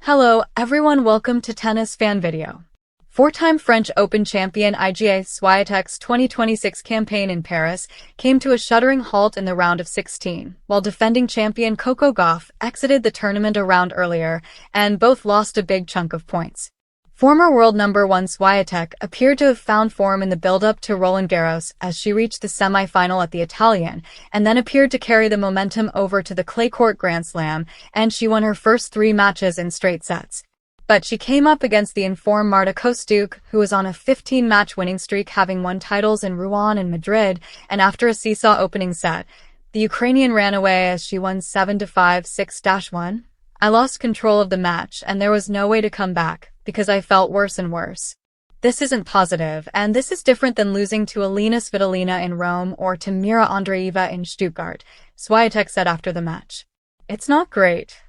Hello everyone, welcome to Tennis Fan Video. Four-time French Open champion Iga Swiatek's 2026 campaign in Paris came to a shuddering halt in the round of 16, while defending champion Coco Gauff exited the tournament a round earlier, and both lost a big chunk of points. Former world number 1 Swiatek appeared to have found form in the build-up to Roland Garros as she reached the semi-final at the Italian, and then appeared to carry the momentum over to the clay court Grand Slam, and she won her first 3 matches in straight sets. But she came up against the informed Marta Kostyuk, who was on a 15-match winning streak, having won titles in Rouen and Madrid, and after a seesaw opening set, the Ukrainian ran away as she won 7-5, 6-1. I lost control of the match, and there was no way to come back, because I felt worse and worse. This isn't positive, and this is different than losing to Alina Svitolina in Rome or to Mira Andreeva in Stuttgart, Swiatek said after the match. It's not great.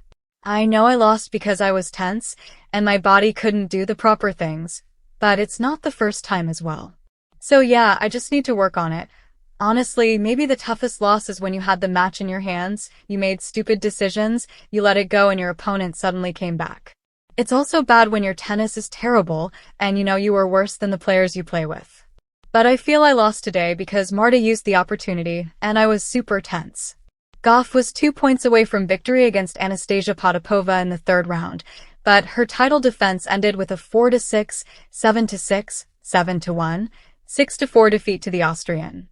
I know I lost because I was tense, and my body couldn't do the proper things, but it's not the first time as well. So yeah, I just need to work on it. Honestly, maybe the toughest loss is when you had the match in your hands, you made stupid decisions, you let it go and your opponent suddenly came back. It's also bad when your tennis is terrible, and you were worse than the players you play with. But I feel I lost today because Marta used the opportunity, and I was super tense. Gauff was 2 points away from victory against Anastasia Potapova in the third round, but her title defense ended with a 4-6, 7-6, 7-1, 6-4 defeat to the Austrian.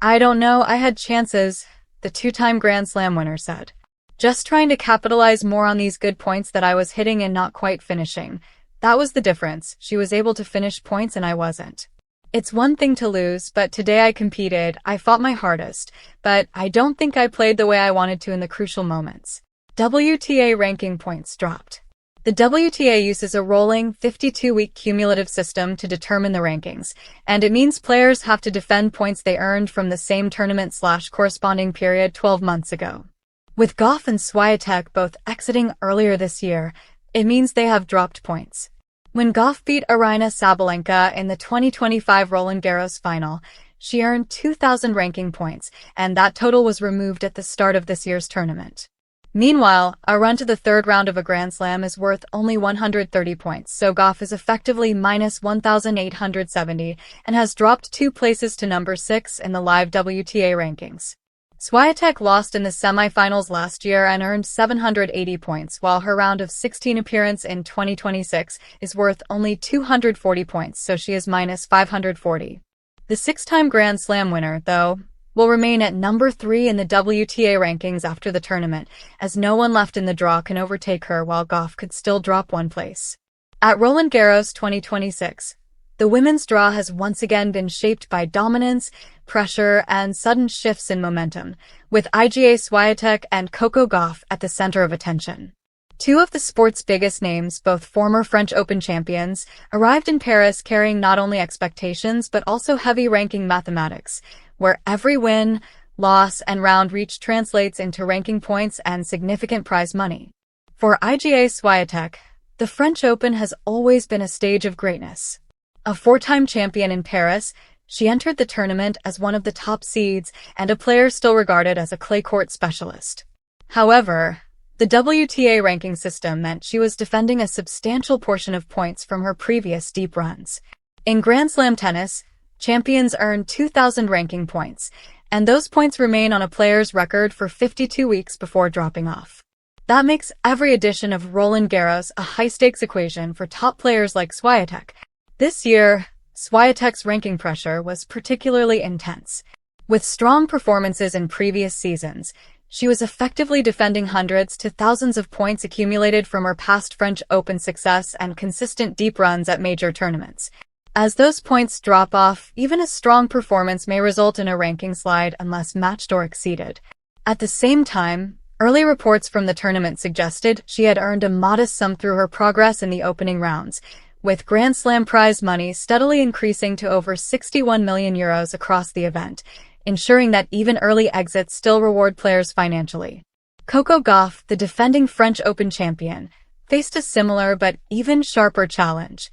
I don't know, I had chances, the 2-time Grand Slam winner said. Just trying to capitalize more on these good points that I was hitting and not quite finishing. That was the difference. She was able to finish points and I wasn't. It's one thing to lose, but today I competed, I fought my hardest, but I don't think I played the way I wanted to in the crucial moments. WTA ranking points dropped. The WTA uses a rolling 52-week cumulative system to determine the rankings, and it means players have to defend points they earned from the same tournament/corresponding period 12 months ago. With Gauff and Swiatek both exiting earlier this year, it means they have dropped points. When Gauff beat Aryna Sabalenka in the 2025 Roland Garros final, she earned 2,000 ranking points, and that total was removed at the start of this year's tournament. Meanwhile, a run to the third round of a Grand Slam is worth only 130 points, so Gauff is effectively minus 1,870 and has dropped 2 places to number 6 in the live WTA rankings. Swiatek lost in the semi-finals last year and earned 780 points, while her round of 16 appearance in 2026 is worth only 240 points, so she is minus 540. The 6-time Grand Slam winner, though, will remain at number 3 in the WTA rankings after the tournament, as no one left in the draw can overtake her, while Gauff could still drop 1 place. At Roland Garros 2026, the women's draw has once again been shaped by dominance, pressure, and sudden shifts in momentum, with Iga Swiatek and Coco Gauff at the center of attention. 2 of the sport's biggest names, both former French Open champions, arrived in Paris carrying not only expectations but also heavy ranking mathematics, where every win, loss, and round reach translates into ranking points and significant prize money. For Iga Swiatek, the French Open has always been a stage of greatness. A 4-time champion in Paris, she entered the tournament as one of the top seeds and a player still regarded as a clay court specialist. However, the WTA ranking system meant she was defending a substantial portion of points from her previous deep runs. In Grand Slam tennis, champions earn 2,000 ranking points, and those points remain on a player's record for 52 weeks before dropping off. That makes every edition of Roland Garros a high-stakes equation for top players like Swiatek. This year, Swiatek's ranking pressure was particularly intense. With strong performances in previous seasons, she was effectively defending hundreds to thousands of points accumulated from her past French Open success and consistent deep runs at major tournaments. As those points drop off, even a strong performance may result in a ranking slide unless matched or exceeded. At the same time, early reports from the tournament suggested she had earned a modest sum through her progress in the opening rounds, with Grand Slam prize money steadily increasing to over 61 million euros across the event, ensuring that even early exits still reward players financially. Coco Gauff, the defending French Open champion, faced a similar but even sharper challenge.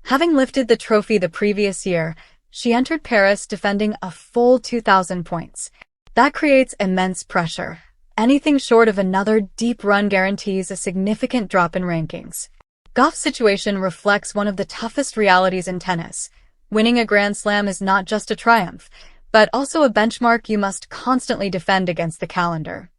Having lifted the trophy the previous year, she entered Paris defending a full 2,000 points. That creates immense pressure. Anything short of another deep run guarantees a significant drop in rankings. Gauff's situation reflects one of the toughest realities in tennis. Winning a Grand Slam is not just a triumph, but also a benchmark you must constantly defend against the calendar.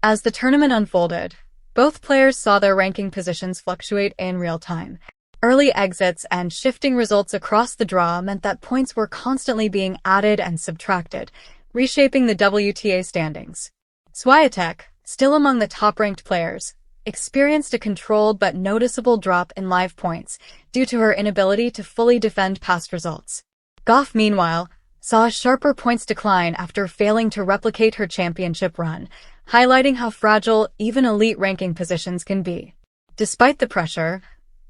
As the tournament unfolded, both players saw their ranking positions fluctuate in real time. Early exits and shifting results across the draw meant that points were constantly being added and subtracted, reshaping the WTA standings. Swiatek, still among the top-ranked players, experienced a controlled but noticeable drop in live points due to her inability to fully defend past results. Gauff, meanwhile, saw a sharper points decline after failing to replicate her championship run, highlighting how fragile even elite ranking positions can be. Despite the pressure,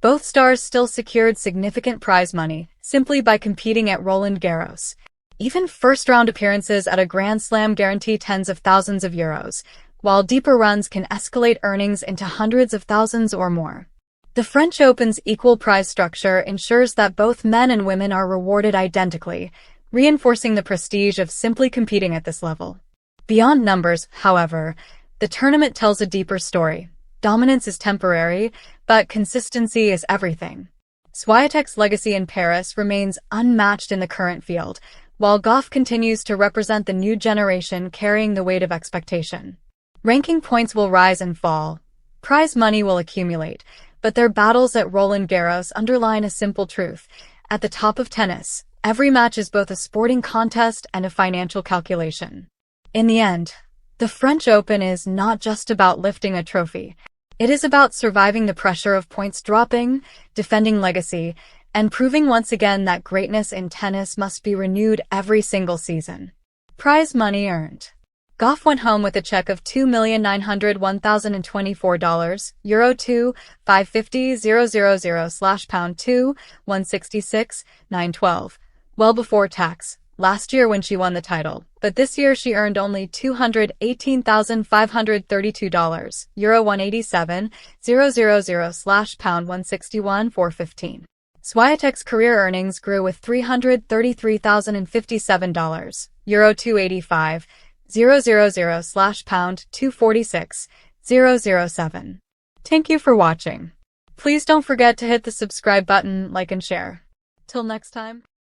both stars still secured significant prize money simply by competing at Roland Garros. Even first-round appearances at a Grand Slam guarantee tens of thousands of euros, while deeper runs can escalate earnings into hundreds of thousands or more. The French Open's equal prize structure ensures that both men and women are rewarded identically, reinforcing the prestige of simply competing at this level. Beyond numbers, however, the tournament tells a deeper story. Dominance is temporary, but consistency is everything. Swiatek's legacy in Paris remains unmatched in the current field, while Gauff continues to represent the new generation carrying the weight of expectation. Ranking points will rise and fall, prize money will accumulate, but their battles at Roland Garros underline a simple truth. At the top of tennis, every match is both a sporting contest and a financial calculation. In the end, the French Open is not just about lifting a trophy. It is about surviving the pressure of points dropping, defending legacy, and proving once again that greatness in tennis must be renewed every single season. Prize money earned. Gauff went home with a check of $2,901,024, Euro 2, 550,000 pound 2, 166,912, well before tax, last year when she won the title, but this year she earned only $218,532, Euro 187,000 pound 161,415. Swiatek's career earnings grew with $333,057, Euro 285,000 pound 246,007. Thank you for watching. Please don't forget to hit the subscribe button, like and share. Till next time.